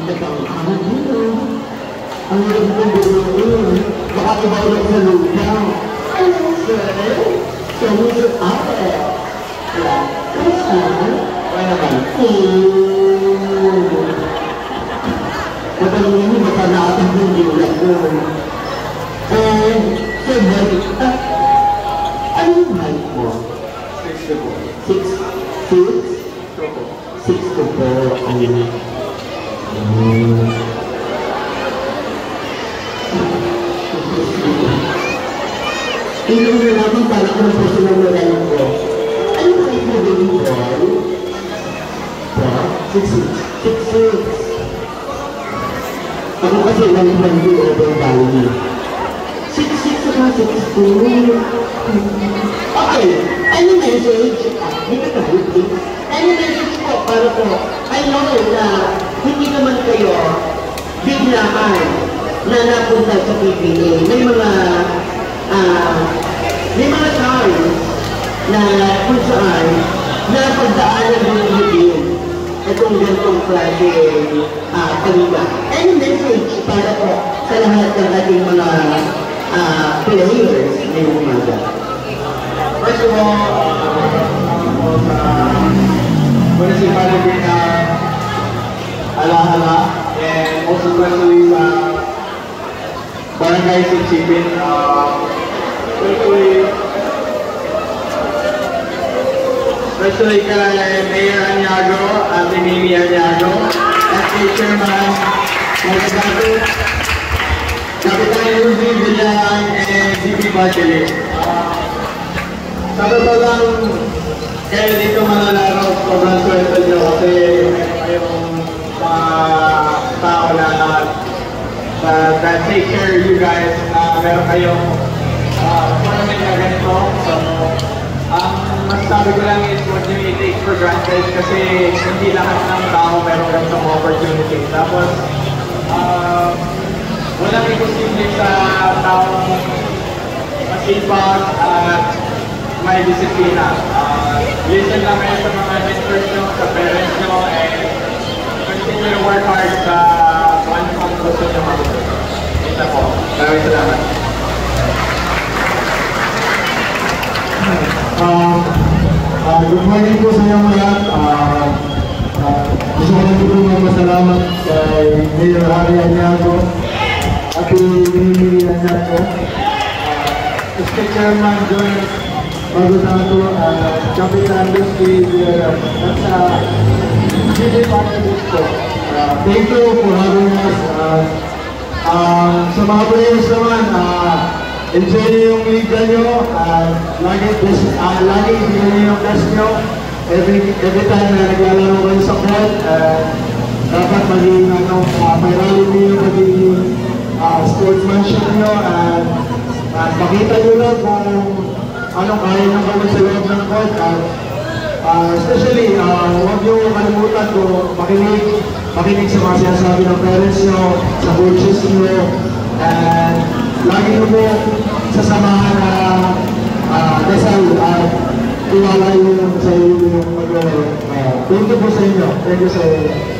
nagkakaroon dito. Ang hirap ng buloy, makakibawal ako sa lupa. Ano, sir? So, Mr. Ate. Kamusta? Kaya naman, Matalungin mo, baka natin yung gulat ko. And, sir, ano yung height mo? 6 to 6 to 4. Ilang na naman para kung po silang nalang ko. Ano yung height mo din mo? 6'6". Ako kasi lang naman yung overvalue. 6'6" saka 6'2". Okay, any message? Hindi ka na-hooking. Any message po para po, I know na hindi naman kayo biglaan na napunta sa PBA. May mga times na kung saan napagdaanan din itong gantong klase paliga. Any message para po sa lahat ng ating mga players ngayong umaga? First of all, municipal na alahala, and also especially sa barangay Sipsipin, especially kay Mayor Aniago, Ate Mimi Aniago, at kay Chairman Magagato, Kapitan Rudy Villan, and VP Bachelet. Sa totoo lang, kaya dito mananaraw, sobrang swerte nyo kasi kayong mga tao na that take care of you guys, na meron kayong tournament na ganito. So, masasabi ko lang is what you may take for granted kasi hindi lahat ng tao meron ganitong opportunity. Tapos, walang imposible sa taong masipag at may disiplina. Listen lang kayo sa mga mentors nyo, sa parents nyo, and continue to work hard sa kung ano gusto nyo mag-work. Ito po. Maraming salamat. Good morning po sa inyong lahat. Gusto ko lang po magpasalamat kay Mayor Harry Aniago at Mimi Aniago, Mr. Chairman John Magagato, Kapitan Rusty at sa GD Partners po. Thank you for having us. Sa mga players naman, enjoy niyo yung liga nyo, lagi ibigay niyo yung best nyo every time na naglalaro kayo sa court. Dapat maging pairali niyo, maging sportsmanship nyo, at pakita nyo lang kung anong kaya nyo gawin sa loob ng court. Especially, huwag nyo kalimutan kung makinig sa mga sinasabi ng parents nyo, sa coaches nyo, and lagi nyo po sasamahan na dasal at iwalay nyo sa iyo yung mag-work. Thank you po sa inyo. Thank you sa inyo.